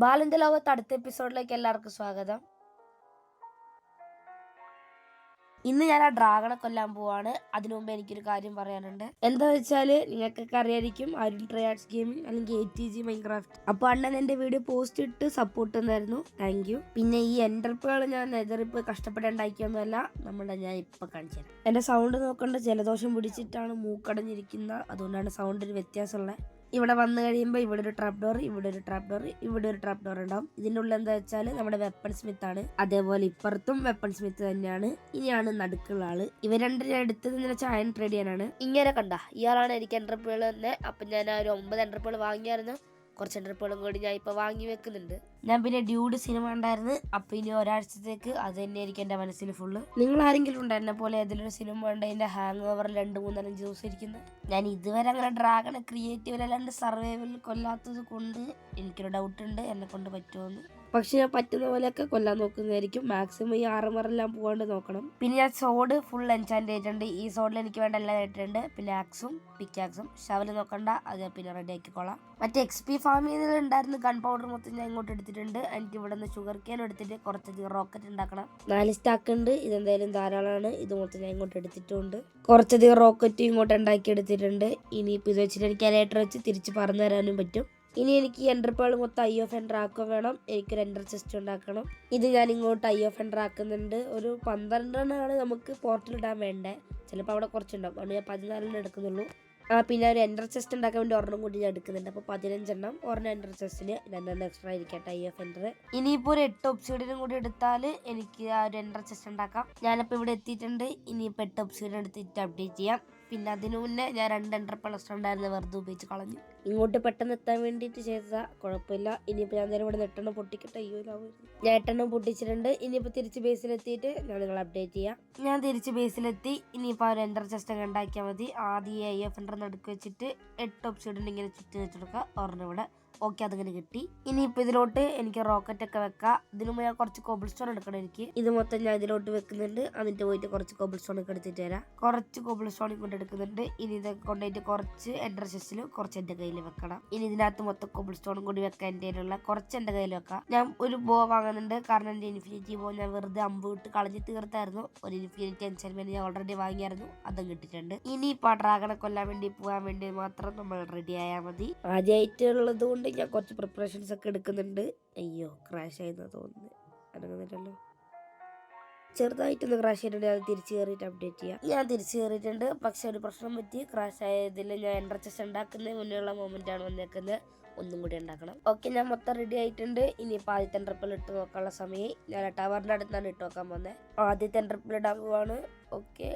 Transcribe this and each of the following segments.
ബാലന്റെ ലോകത്ത് അടുത്ത എപ്പിസോഡിലേക്ക് എല്ലാവർക്കും സ്വാഗതം. ഇന്ന് ഞാൻ ആ ഡ്രാഗണെ കൊല്ലാൻ പോവാണ്. അതിനു മുമ്പ് എനിക്കൊരു കാര്യം പറയാനുണ്ട്. എന്താ വെച്ചാല് നിങ്ങൾക്കൊക്കെ അറിയായിരിക്കും അരുൺ ട്രയാഡ്സ് ഗെയിമിംഗ് അല്ലെങ്കിൽ ATG മൈൻക്രാഫ്റ്റ്. അപ്പോൾ അണ്ണൻ എന്റെ വീഡിയോ പോസ്റ്റ് ഇട്ട് സപ്പോർട്ട് തന്നായിരുന്നു, താങ്ക് യു. പിന്നെ ഈ എൻഡർപ്പുകൾ ഞാൻ നെതറിപ്പ് കഷ്ടപ്പെട്ടുണ്ടാക്കിയൊന്നുമല്ല, ഞാൻ ഇപ്പൊ കാണിച്ചത്. എന്റെ സൗണ്ട് നോക്കേണ്ട, ജലദോഷം പിടിച്ചിട്ടാണ് മൂക്കടഞ്ഞിരിക്കുന്ന, അതുകൊണ്ടാണ് സൗണ്ടിൽ വ്യത്യാസമുള്ളത്. ഇവിടെ വന്നു കഴിയുമ്പോൾ ഇവിടെ ഒരു ട്രാപ്പ് ഡോർ, ഇവിടെ ഒരു ട്രാപ്പ് ഡോർ, ഇവിടെ ഒരു ട്രാപ്പ് ഡോർ ഉണ്ടാവും. ഇതിൻ്റെ ഉള്ളിൽ എന്താ വെച്ചാൽ നമ്മുടെ വെപ്പൺ സ്മിത്ത് ആണ്. അതേപോലെ ഇപ്പുറത്തും വെപ്പൺ സ്മിത്ത് തന്നെയാണ്. ഇനിയാണ് നടുക്കുള്ള ആള്. ഇവ രണ്ടിനെ എടുത്തത് ഇങ്ങനെ ചായൻ ട്രേഡ് ചെയ്യാനാണ്. ഇങ്ങനെ കണ്ട ഇയാളാണ് എനിക്ക് എൻട്രപ്പുകൾ തന്നെ. അപ്പം ഞാൻ ഒരു 9 എൻട്രപ്പുകൾ വാങ്ങിയായിരുന്നു. കുറച്ച് എൻട്രപ്പുകളും കൂടി ഞാൻ ഇപ്പൊ വാങ്ങി വെക്കുന്നുണ്ട്. ഞാൻ പിന്നെ ഡ്യൂഡ് സിനിമ ഉണ്ടായിരുന്നു. അപ്പൊ ഇനി ഒരാഴ്ചത്തേക്ക് അത് തന്നെയായിരിക്കും എന്റെ മനസ്സിൽ ഫുള്ള്. നിങ്ങൾ ആരെങ്കിലും ഉണ്ടോ എന്നെ പോലെ ഏതെങ്കിലും സിനിമ ഉണ്ട് അതിന്റെ ഹാങ് ഓവറിൽ 2-3-5 ദിവസം ഇരിക്കുന്നത്? ഞാൻ ഇതുവരെ അങ്ങനെ ഡ്രാഗണെ ക്രിയേറ്റീവ് അല്ലാണ്ട് സർവൈവൽ കൊല്ലാത്തത് കൊണ്ട് എനിക്കൊരു ഡൗട്ട് ഉണ്ട് എന്നെ കൊണ്ട് പറ്റുമോന്ന്. പക്ഷെ ഞാൻ പറ്റുന്ന പോലെയൊക്കെ കൊല്ലാൻ നോക്കുന്നതായിരിക്കും. മാക്സിമം ഈ ആർമറെല്ലാം പോകാണ്ട് നോക്കണം. പിന്നെ ഞാൻ സോഡ് ഫുൾ എൻചാൻഡ് ചെയ്തിട്ടുണ്ട്. ഈ സോഡിൽ എനിക്ക് വേണ്ട എല്ലാം ഇട്ടിട്ടുണ്ട്. പിന്നെ ആക്സും പിക്കാക്സും ഷവല് നോക്കണ്ട, അത് പിന്നെ റെഡി ആക്കിക്കോളാം. മറ്റേ XP ഫാമിൽ ഉണ്ടായിരുന്ന ഗൺ പൗഡർ മൊത്തം ഞാൻ ഇങ്ങോട്ട് എടുത്തിട്ടുണ്ട്. എനിക്ക് ഇവിടെ നിന്ന് ഷുഗർ കേൻ എടുത്തിട്ട് കുറച്ചധികം റോക്കറ്റ് ഉണ്ടാക്കണം. 4 സ്റ്റാക്ക് ഉണ്ട്. ഇതെന്തായാലും ധാരാളമാണ്. ഇത് മൊത്തം ഞാൻ ഇങ്ങോട്ട് എടുത്തിട്ടുണ്ട്. കുറച്ചധികം റോക്കറ്റ് ഇങ്ങോട്ട് ഉണ്ടാക്കി എടുത്തിട്ടുണ്ട്. ഇനിയിപ്പോൾ ഇത് വെച്ചിട്ട് എനിക്ക് എലേറ്റർ വെച്ച് തിരിച്ച് പറഞ്ഞു തരാനും പറ്റും. ഇനി എനിക്ക് എൻഡർപ്പേൾ മൊത്തം ഐ ഓഫ് എൻഡർ ആക്കുക വേണം. എനിക്കൊരു എൻഡർ ചെസ്റ്റ് ഉണ്ടാക്കണം. ഇത് ഞാൻ ഇങ്ങോട്ട് ഐ ഓഫ് എൻഡർ ആക്കുന്നുണ്ട്. ഒരു 12 നമുക്ക് പോർട്ടൽ ഇടാൻ വേണ്ടേ. ചിലപ്പോൾ അവിടെ കുറച്ചുണ്ടാവും, അതുകൊണ്ട് ഞാൻ 14 എടുക്കുന്നുള്ളൂ. പിന്നെ ഒരു എൻഡർ ചെസ്റ്റ് ഉണ്ടാക്കാൻ വേണ്ടി ഒരെണ്ണം കൂടി ഞാൻ എടുക്കുന്നുണ്ട്. അപ്പോൾ 15 ഒരെണ്ണം എൻഡർ ചെസ്റ്റിന് 2 എക്സ്ട്രാ ഇരിക്കട്ടെ ഐ ഓഫ് എൻഡർ. ഇനിയിപ്പോൾ ഒരു 8 ഒബ്സിഡിയനും കൂടി എടുത്താൽ എനിക്ക് ആ ഒരു എൻഡർ ചെസ്റ്റ് ഉണ്ടാക്കാം. ഞാനിപ്പോൾ ഇവിടെ എത്തിയിട്ടുണ്ട്. ഇനിയിപ്പോൾ 8 ഒബ്സിഡിയൻ എടുത്തിട്ട് അപ്ഡേറ്റ് ചെയ്യാം. പിന്നെ അതിനു മുന്നേ ഞാൻ 2 എൻഡർപ്പേൾ എക്സ്ട്രാ ഉണ്ടായിരുന്നു, വെറുതെ ഉപയോഗിച്ച് കളഞ്ഞു. ഇങ്ങോട്ട് പെട്ടെന്ന് എത്താൻ വേണ്ടിയിട്ട് ചെയ്തതാ, കുഴപ്പമില്ല. ഇനിയിപ്പോൾ ഞാൻ നേരെ ഇവിടെ 8 പൊട്ടിക്കട്ടെ. അയ്യോ, ഞാൻ 8 പൊട്ടിച്ചിട്ടുണ്ട്. ഇനിയിപ്പോൾ തിരിച്ച് ബേസിലെത്തിയിട്ട് ഞാൻ നിങ്ങളെ അപ്ഡേറ്റ് ചെയ്യാം. ഞാൻ തിരിച്ച് ബേസിലെത്തി. ഇനിയിപ്പോൾ ആ ഒരു എൻഡർ ചെസ്റ്റ് ഒക്കെ ഉണ്ടാക്കിയാൽ മതി. ആദ്യം ഐ എഫ് എൻഡർ നടുക്ക് വെച്ചിട്ട് 8 ഒബ്സിഡിയൻ ഇങ്ങനെ ചുറ്റി വെച്ചെടുക്കുക. ഒരെണ്ണം ഇവിടെ. ഓക്കെ, അതിങ്ങനെ കിട്ടി. ഇനിയിപ്പോൾ ഇതിലോട്ട് എനിക്ക് റോക്കറ്റ് ഒക്കെ വെക്കാം. ഇതിനു മുമ്പ് ഞാൻ കുറച്ച് കോബിൾ സ്റ്റോൺ എടുക്കണം. എനിക്ക് ഇത് മൊത്തം ഞാൻ ഇതിലോട്ട് വെക്കുന്നുണ്ട്. എന്നിട്ട് പോയിട്ട് കുറച്ച് കോബിൾ സ്റ്റോൺ ഒക്കെ എടുത്തിട്ട് വരാം. കുറച്ച് കോബിൾ സ്റ്റോൺ കൊണ്ട് എടുക്കുന്നുണ്ട്. ഇനി ഇതൊക്കെ കൊണ്ടുപോയിട്ട് കുറച്ച് എൻഡർ ചെസ്റ്റിലും കുറച്ച് എൻ്റെ കയ്യിൽ വെക്കണം. ഇനി ഇതിനകത്ത് മൊത്തം കോബിൾ സ്റ്റോണും കൂടി വെക്കാൻ എൻ്റെ കയ്യിലുള്ള കുറച്ച് എൻ്റെ കയ്യിൽ വെക്കാം. ഞാൻ ഒരു ബോ വാങ്ങുന്നുണ്ട്, കാരണം എൻ്റെ ഇൻഫിനിറ്റി ബോ ഞാൻ വെറുതെ അമ്പ് വിട്ട് കളഞ്ഞ് തീർത്തായിരുന്നു. ഒരു ഇൻഫിനിറ്റി എൻചാൻമെന്റ് ഞാൻ ഓൾറെഡി വാങ്ങിയായിരുന്നു, അതും കിട്ടിയിട്ടുണ്ട്. ഇനിയിപ്പോൾ ആ ഡ്രാഗണെ കൊല്ലാൻ വേണ്ടി പോകാൻ വേണ്ടി മാത്രം നമ്മൾ റെഡി ആയാൽ മതി. ആദ്യമായിട്ടുള്ളത് കൊണ്ട് ഞാൻ കുറച്ച് പ്രിപ്പറേഷൻസ് ഒക്കെ എടുക്കുന്നുണ്ട്. അയ്യോ, ക്രാഷ് ആയെന്ന് തോന്നുന്നു. അനങ്ങുന്നില്ലല്ലോ. ചെറുതായിട്ടൊന്ന് ക്രാഷ് ചെയ്തിട്ടുണ്ട്. അത് തിരിച്ച് കയറിയിട്ട് അപ്ഡേറ്റ് ചെയ്യാം. ഞാൻ തിരിച്ച് കയറിയിട്ടുണ്ട്. പക്ഷെ ഒരു പ്രശ്നം പറ്റി. ക്രാഷ് ആയതിൽ ഞാൻ എൻഡർ ചെസ്റ്റ് ഉണ്ടാക്കുന്നതിന് മുന്നേയുള്ള മൊമെന്റ് ആണ് വന്നേക്കുന്നത്. ഒന്നും കൂടി ഉണ്ടാക്കണം. ഓക്കെ, ഞാൻ മൊത്തം റെഡി ആയിട്ടുണ്ട്. ഇനിയിപ്പോൾ ആദ്യത്തെ എൻഡർപ്പേൾ ഇട്ട് നോക്കാനുള്ള സമയം. ഞാൻ ടവറിൻ്റെ അടുത്താണ് ഇട്ട് നോക്കാൻ പോകുന്നത്. ആദ്യത്തെ എൻഡർപ്പേൾ ഇടാൻ പോവാണ്. ഓക്കെ,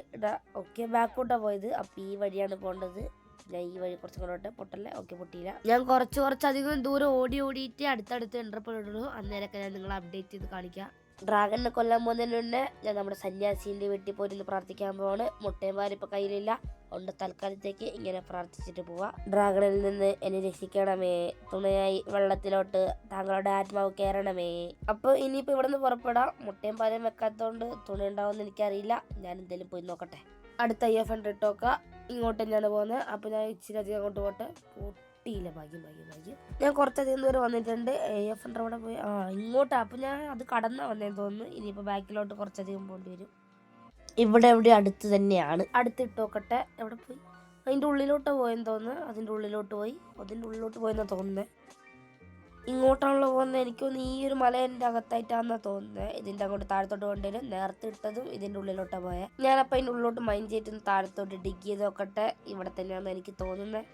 ഓക്കെ, ബാക്കോട്ടാണ് പോയത്. അപ്പോൾ ഈ വഴിയാണ് പോകേണ്ടത്. ഞാൻ ഈ വഴി കുറച്ചും കൂടെ പൊട്ടല്ലേ. ഓക്കെ, പൊട്ടിയില്ല. ഞാൻ കുറച്ചധികം ദൂരം ഓടിയിട്ട് അടുത്തടുത്ത് എൻഡർപ്പേൾ ഇടുള്ളൂ. അന്നേരമൊക്കെ ഞാൻ നിങ്ങളെ അപ്ഡേറ്റ് ചെയ്ത് കാണിക്കാം. ഡ്രാഗണിനെ കൊല്ലാൻ പോകുന്നതിന് മുന്നേ ഞാൻ നമ്മുടെ സന്യാസീൻ്റെ വീട്ടിൽ പോയിട്ട് പ്രാർത്ഥിക്കാൻ പോവാണ്. മുട്ടയും പാലിപ്പോൾ കയ്യിലില്ല, അതുകൊണ്ട് തൽക്കാലത്തേക്ക് ഇങ്ങനെ പ്രാർത്ഥിച്ചിട്ട് പോവാ. ഡ്രാഗണിൽ നിന്ന് എന്നെ രക്ഷിക്കണമേ, തുണയായി വെള്ളത്തിലോട്ട് താങ്കളുടെ ആത്മാവ് കയറണമേ. അപ്പോൾ ഇനിയിപ്പോൾ ഇവിടെ നിന്ന് പുറപ്പെടാം. മുട്ടയും പാലും വെക്കാത്തതുകൊണ്ട് തുണ ഉണ്ടാവുമെന്ന് എനിക്കറിയില്ല. ഞാൻ എന്തായാലും പോയി നോക്കട്ടെ. അടുത്ത ഐ എഫ് എൻഡർ ഇട്ടോക്കാം. ഇങ്ങോട്ട് തന്നെയാണ് പോകുന്നത്. അപ്പോൾ ഞാൻ ഇച്ചിരി അധികം അങ്ങോട്ട് പോട്ടെ. പൊട്ടിയില്ല, ഭാഗ്യം. ഞാൻ കുറച്ചധികം ദൂരം വന്നിട്ടുണ്ട്. ഐ എഫ് എൻഡർ അവിടെ പോയി ഇങ്ങോട്ടാണ്. അപ്പോൾ ഞാൻ അത് കടന്നാണ് വന്നതെന്ന് തോന്നുന്നു. ഇനിയിപ്പോൾ ബാക്കിലോട്ട് കുറച്ചധികം പോകേണ്ടി വരും. ഇവിടെ എവിടെ അടുത്ത് തന്നെയാണ്. അടുത്തിട്ട് നോക്കട്ടെ. എവിടെ പോയി? അതിൻ്റെ ഉള്ളിലോട്ട് പോയെന്ന് തോന്നുന്നു. അതിൻ്റെ ഉള്ളിലോട്ട് പോയെന്നാണ് തോന്നുന്നത്. ഇങ്ങോട്ടാണല്ലോ പോകുന്നത്. എനിക്കൊന്ന് ഈ ഒരു മലേൻ്റെ അകത്തായിട്ടാണെന്നാണ് തോന്നുന്നത്. ഇതിൻ്റെ അങ്ങോട്ട് താഴത്തോട്ട് കൊണ്ടുവരും. നേരത്തെ ഇട്ടതും ഇതിൻ്റെ ഉള്ളിലോട്ടാണ് പോയത്. ഞാനപ്പോൾ അതിൻ്റെ ഉള്ളിലോട്ട് മൈൻഡ് ചെയ്തിട്ട് താഴത്തോട്ട് ഡിഗ് ചെയ്ത് നോക്കട്ടെ. ഇവിടെ തന്നെയാണെന്ന് എനിക്ക് തോന്നുന്നത്.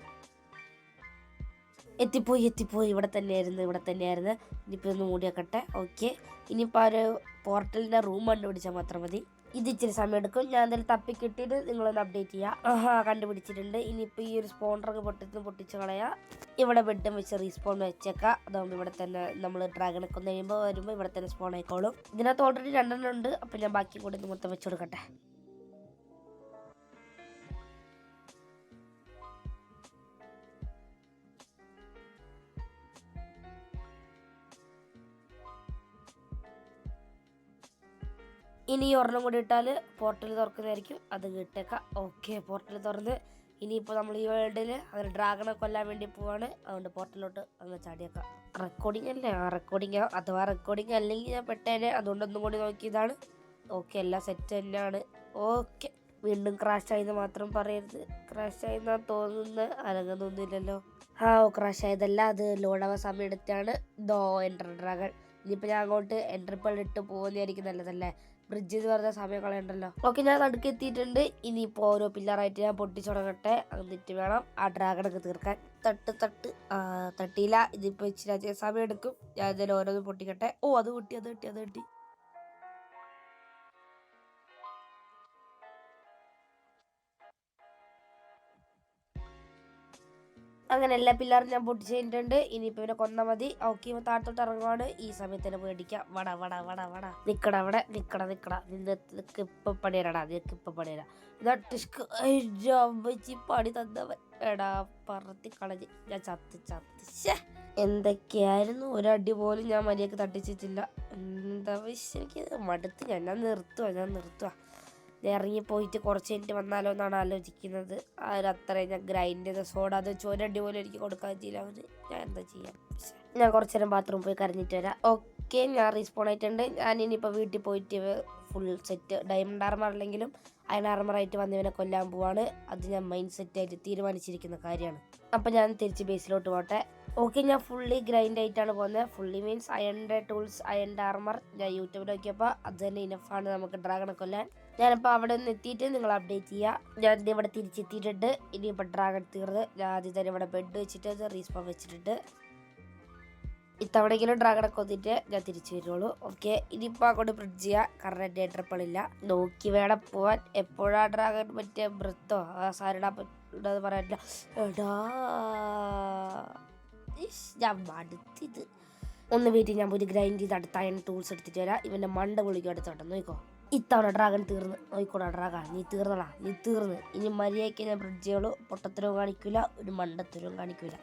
എത്തിപ്പോയി. ഇവിടെ തന്നെയായിരുന്നു. ഇനിയിപ്പോൾ ഒന്ന് മൂടി വെക്കട്ടെ. ഓക്കെ, ഇനിയിപ്പോൾ ആ ഒരു പോർട്ടലിൻ്റെ റൂം കണ്ടുപിടിച്ചാൽ മാത്രം മതി. ഇത് ഇച്ചിരി സമയം എടുക്കും. ഞാൻ എന്തായാലും തപ്പി കിട്ടിയിട്ട് നിങ്ങളൊന്ന് അപ്ഡേറ്റ് ചെയ്യുക. കണ്ടുപിടിച്ചിട്ടുണ്ട്. ഇനിയിപ്പോൾ ഈ ഒരു സ്പോണ്ടറൊക്കെ പൊട്ടിച്ച് കളയാം. ഇവിടെ ബെഡും വെച്ച് റീസ്പോൺ വെച്ചേക്കാം. അതാകുമ്പോൾ ഇവിടെ തന്നെ നമ്മൾ ഡ്രാഗണെ കൊന്ന് വരുമ്പോൾ ഇവിടെ തന്നെ സ്പോൺ ആയിക്കോളും. ഇതിനകത്ത് ഓൾറെഡി 2 ഉണ്ട്. അപ്പോൾ ഞാൻ ബാക്കി കൂടി മൊത്തം വെച്ച് കൊടുക്കട്ടെ. ഇനി ഒരെണ്ണം കൂടി ഇട്ടാൽ പോർട്ടൽ തുറക്കുന്നതായിരിക്കും. അത് കിട്ടേക്കാം. ഓക്കെ, പോർട്ടൽ തുറന്ന് ഇനിയിപ്പോൾ നമ്മൾ ഈ വേൾഡിൽ അങ്ങനെ ഡ്രാഗണെ കൊല്ലാൻ വേണ്ടി പോവാണ്. അതുകൊണ്ട് പോർട്ടലിലോട്ട് അങ്ങ് ചാടിയേക്കാം. റെക്കോർഡിംഗ് അല്ലേ? റെക്കോർഡിംഗ് അഥവാ റെക്കോർഡിംഗ് അല്ലെങ്കിൽ ഞാൻ പെട്ടേനെ, അതുകൊണ്ടൊന്നും കൂടി നോക്കിയതാണ്. ഓക്കെ, എല്ലാം സെറ്റ് തന്നെയാണ്. ഓക്കെ, വീണ്ടും ക്രാഷ് ആയെന്ന് മാത്രം പറയരുത്. ക്രാഷ് ആയെന്നാ തോന്നുന്നത്, അനങ്ങുന്നൊന്നുമില്ലല്ലോ. ക്രാഷ് ആയതല്ല, അത് ലോഡാവാൻ സമയം എടുത്താണ്. ദോ എൻ്റർ ഡ്രാഗൺ. ഇനിയിപ്പോൾ ഞാൻ അങ്ങോട്ട് എൻട്രിപ്പൾ ഇട്ട് പോകുന്നതായിരിക്കും നല്ലതല്ലേ? ബ്രിഡ്ജ് എന്ന് പറഞ്ഞ സമയം കളയണ്ടല്ലോ. ഓക്കെ, ഞാൻ നടുക്ക് എത്തിയിട്ടുണ്ട്. ഇനിയിപ്പോൾ ഓരോ പില്ലറായിട്ട് ഞാൻ പൊട്ടിച്ചു തുടങ്ങട്ടെ. എന്നിട്ട് വേണം ആ ഡ്രാഗണൊക്കെ തീർക്കാൻ. തട്ടിയില്ല. ഇതിപ്പോൾ ഇച്ചിരി അധികം സമയം എടുക്കും. ഞാൻ എന്തായാലും ഓരോന്നും പൊട്ടിക്കട്ടെ. അത് കിട്ടി. അങ്ങനെ എല്ലാ പിള്ളേരും ഞാൻ പൊട്ടിച്ച് കഴിഞ്ഞിട്ടുണ്ട്. ഇനിയിപ്പോൾ ഇവനെ കൊന്നാൽ മതി. ഓക്കെ, ഇവൻ താഴത്തോട്ട് ഇറങ്ങുവാണ്. ഈ സമയത്ത് തന്നെ പേടിക്കാം. വട നിക്കട അവിടെ, നിക്കട. നിനക്ക് ഇപ്പം പണിയരാടാ, ഇതാ ടിഷ്ക് പണി തന്നവൻ. എടാ പറത്തി കളഞ്ഞ് ഞാൻ ചത്ത്. എന്തൊക്കെയായിരുന്നു, ഒരടി പോലും ഞാൻ മര്യാദക്ക് തട്ടിച്ചിട്ടില്ല. എന്താ എനിക്ക് മടുത്ത്. ഞാൻ നിർത്തുക. ഇറങ്ങിപ്പോയിട്ട് കുറച്ച് കഴിഞ്ഞിട്ട് വന്നാലോ എന്നാണ് ആലോചിക്കുന്നത്. അത്രയും ഞാൻ ഗ്രൈൻഡ് ചെയ്ത സോഡ അത് ചോരണ്ടി പോലും എനിക്ക് കൊടുക്കാൻ പറ്റിയില്ല അവന്. ഞാൻ എന്താ ചെയ്യാം? ഞാൻ കുറച്ച് നേരം ബാത്റൂമിൽ പോയി കരഞ്ഞിട്ട് വരാം. ഓക്കെ, ഞാൻ റീസ്പോൺ ആയിട്ടുണ്ട്. ഞാൻ ഇനിയിപ്പോൾ വീട്ടിൽ പോയിട്ട് ഫുൾ സെറ്റ് ഡയമണ്ട് ആർമർ അല്ലെങ്കിലും അയൺ ആർമറായിട്ട് വന്നവനെ കൊല്ലാൻ പോവാണ്. അത് ഞാൻ മൈൻഡ് സെറ്റായിട്ട് തീരുമാനിച്ചിരിക്കുന്ന കാര്യമാണ്. അപ്പം ഞാൻ തിരിച്ച് ബേസിലോട്ട് പോട്ടെ. ഓക്കെ, ഞാൻ ഫുള്ളി ഗ്രൈൻഡ് ആയിട്ടാണ് പോകുന്നത്. ഫുള്ളി മീൻസ് അയണിൻ്റെ ടൂൾസ്, അയണിൻ്റെ ആർമർ ഞാൻ യൂട്യൂബിൽ നോക്കിയപ്പോൾ അത് തന്നെ ഇനഫാണ് നമുക്ക് ഡ്രാഗണെ കൊല്ലാൻ. ഞാനിപ്പോൾ അവിടെ നിന്ന് എത്തിയിട്ട് നിങ്ങൾ അപ്ഡേറ്റ് ചെയ്യുക. ഞാൻ ഇവിടെ തിരിച്ചെത്തിയിട്ടുണ്ട്. ഇനിയിപ്പോൾ ഡ്രാഗൺ തീർന്ന് ഞാൻ ആദ്യം തന്നെ ഇവിടെ ബെഡ് വെച്ചിട്ട് റീസ്പോൺ വെച്ചിട്ടുണ്ട്. ഇത്തവണയെങ്കിലും ഡ്രാഗണെ കൊന്നിട്ട് ഞാൻ തിരിച്ചു വരുള്ളൂ. ഓക്കെ, ഇനിയിപ്പോൾ അങ്ങോട്ട് ബ്രിഡ്ജ് ചെയ്യുക. കാരണം എൻ്റെ എൻട്രപ്പളില്ല. നോക്കി വേണം പോവാൻ. എപ്പോഴാ ഡ്രാഗൺ മറ്റേ ബ്രത്തോ സാരിടാൻ പറ്റുന്നത് പറയാനില്ല. എടാ ഞാൻ മടുത്തിത്. ഒന്ന് വെയിറ്റ്, ഞാൻ പോയി ഗ്രൈൻഡ് ചെയ്ത് അടുത്ത അയൺ ടൂൾസ് എടുത്തിട്ട് വരാം. ഇവൻ്റെ മണ്ട പൊളിക്കും അടുത്തോട്ടെ. നോക്കോ, ഇത്തവണ ഡ്രാഗൺ തീർന്ന്. നോക്കോടാ ഡ്രാഗൺ, നീ തീർന്ന്. ഇനി മര്യാദയ്ക്ക് ഞാൻ ബ്രിഡ്ജ് ചെയ്യുള്ളൂ. പൊട്ടത്തരവും കാണിക്കില്ല, ഒരു മണ്ടത്തരവും കാണിക്കില്ല.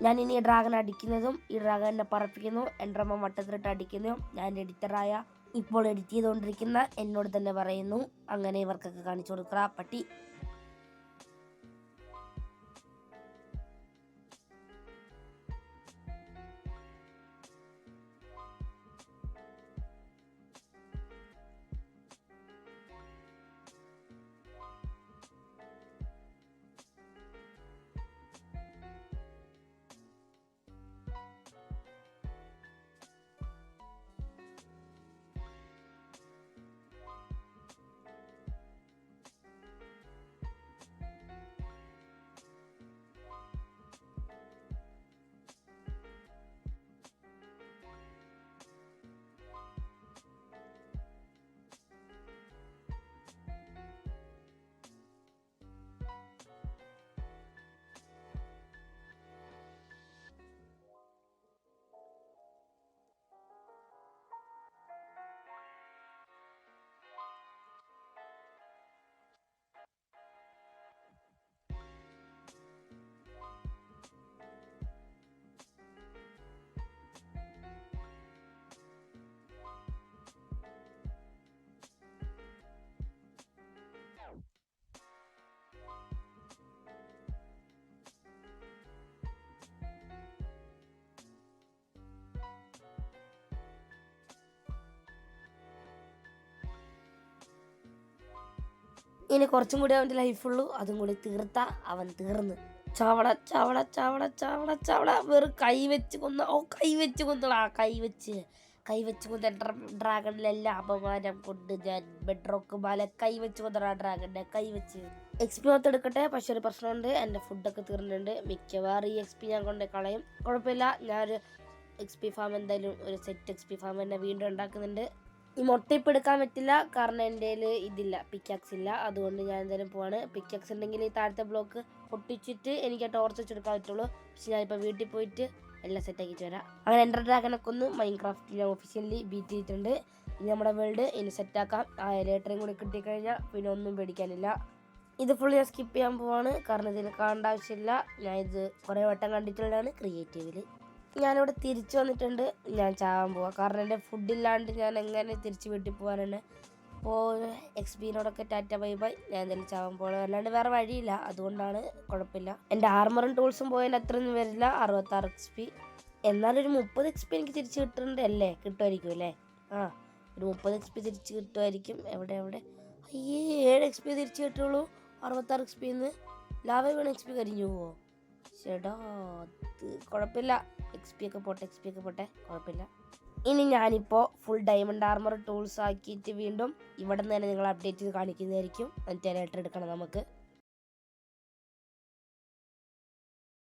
ഞാൻ ഇനി ഡ്രാഗൺ അടിക്കുന്നതും ഈ ഡ്രാഗനെ പറപ്പിക്കുന്നു, എൻട്രമ്മ വട്ടത്തിലിട്ട് അടിക്കുന്നതും ഞാൻ എഡിറ്ററായ ഇപ്പോൾ എഡിറ്റ് ചെയ്തുകൊണ്ടിരിക്കുന്ന എന്നോട് തന്നെ പറയുന്നു. അങ്ങനെ ഇവർക്കൊക്കെ കാണിച്ചു കൊടുക്കുക പട്ടി. ഇനി കുറച്ചും കൂടി അവൻ്റെ ലൈഫുള്ളൂ. അതും കൂടി തീർത്താ അവൻ തീർന്ന്. ചവട വെറും കൈ വെച്ച് കൊന്നടാ. കൈ വെച്ച് കൊന്ന ഡ്രാഗണിലെല്ലാം അപമാനം കൊണ്ട് ഞാൻ ബെഡ്റോക്ക് മാല കൈ വെച്ച് കൊന്നടാ ഡ്രാഗണിനെ. കൈ വെച്ച് എക്സ്പി എടുക്കട്ടെ. പക്ഷെ ഒരു പ്രശ്നമുണ്ട്, എൻ്റെ ഫുഡൊക്കെ തീർന്നിട്ടുണ്ട്. മിക്കവാറും ഈ എക്സ്പി ഞാൻ കൊണ്ട് കളയും. കുഴപ്പമില്ല, ഞാനൊരു എക്സ്പി ഫാം എന്തായാലും ഒരു സെറ്റ് എക്സ്പി ഫാം തന്നെ വീണ്ടും ഉണ്ടാക്കുന്നുണ്ട്. ഈ മുട്ടയിപ്പ് എടുക്കാൻ പറ്റില്ല, കാരണം എൻ്റെ കയ്യിൽ ഇതില്ല, പിക്കാക്സ് ഇല്ല. അതുകൊണ്ട് ഞാൻ എന്തായാലും പോവാണ്. പിക്കാക്സ് ഉണ്ടെങ്കിൽ ഈ താഴത്തെ ബ്ലോക്ക് പൊട്ടിച്ചിട്ട് എനിക്ക് ടോർച്ച് വെച്ചെടുക്കാൻ പറ്റുള്ളൂ. പക്ഷെ ഞാനിപ്പോൾ വീട്ടിൽ പോയിട്ട് എല്ലാം സെറ്റാക്കിയിട്ട് വരാം. അങ്ങനെ എൻ്റർ ഡ്രാഗനൊക്കെ ഒന്ന് മൈൻക്രാഫ്റ്റ് ഞാൻ ഒഫീഷ്യലി ബീറ്റ് ചെയ്തിട്ടുണ്ട്. ഇനി നമ്മുടെ വേൾഡ് ഇനി സെറ്റാക്കാം. ആ ലേറ്ററും കൂടി കിട്ടിക്കഴിഞ്ഞാൽ പിന്നെ ഒന്നും പേടിക്കാനില്ല. ഇത് ഫുൾ ഞാൻ സ്കിപ്പ് ചെയ്യാൻ പോവാണ്, കാരണം ഇതിൽ കാണേണ്ട ആവശ്യമില്ല. ഞാൻ ഇത് കുറേ വട്ടം കണ്ടിട്ടുള്ളതാണ് ക്രിയേറ്റീവിൽ. ഞാനിവിടെ തിരിച്ചു വന്നിട്ടുണ്ട്. ഞാൻ ചാവാൻ പോവാം, കാരണം എൻ്റെ ഫുഡില്ലാണ്ട് ഞാൻ എങ്ങനെ തിരിച്ച് വീട്ടിൽ പോകാനാണ്. അപ്പോൾ എക്സ്പീനോടൊക്കെ ടാറ്റ ബൈ ബൈ. ഞാൻ എന്തായാലും ചാവാൻ പോകണം, അല്ലാണ്ട് വേറെ വഴിയില്ല. അതുകൊണ്ടാണ്, കുഴപ്പമില്ല. എൻ്റെ ആർമറും ടൂൾസും പോയതിൻ്റെ അത്രയൊന്നും വരില്ല, 66 XP. എന്നാലൊരു 30 XP എനിക്ക് തിരിച്ച് കിട്ടുന്നുണ്ടല്ലേ, കിട്ടുമായിരിക്കും അല്ലേ? ആ, ഒരു 30 XP തിരിച്ച് കിട്ടുമായിരിക്കും. എവിടെ അയ്യേ, 7 XP തിരിച്ച് കിട്ടുള്ളൂ 66 XPന്ന്. ലാവ വീണ് XP കരിഞ്ഞു പോവോ? ചേട്ടാ, അത് കുഴപ്പമില്ല. XP ഒക്കെ പോട്ടെ, കുഴപ്പമില്ല. ഇനി ഞാനിപ്പോൾ ഫുൾ ഡയമണ്ട് ആർമർ ടൂൾസ് ആക്കിയിട്ട് വീണ്ടും ഇവിടെ നിന്ന് തന്നെ നിങ്ങൾ അപ്ഡേറ്റ് ചെയ്ത് കാണിക്കുന്നതായിരിക്കും. എന്നിട്ട് ലെറ്റർ എടുക്കണം നമുക്ക്.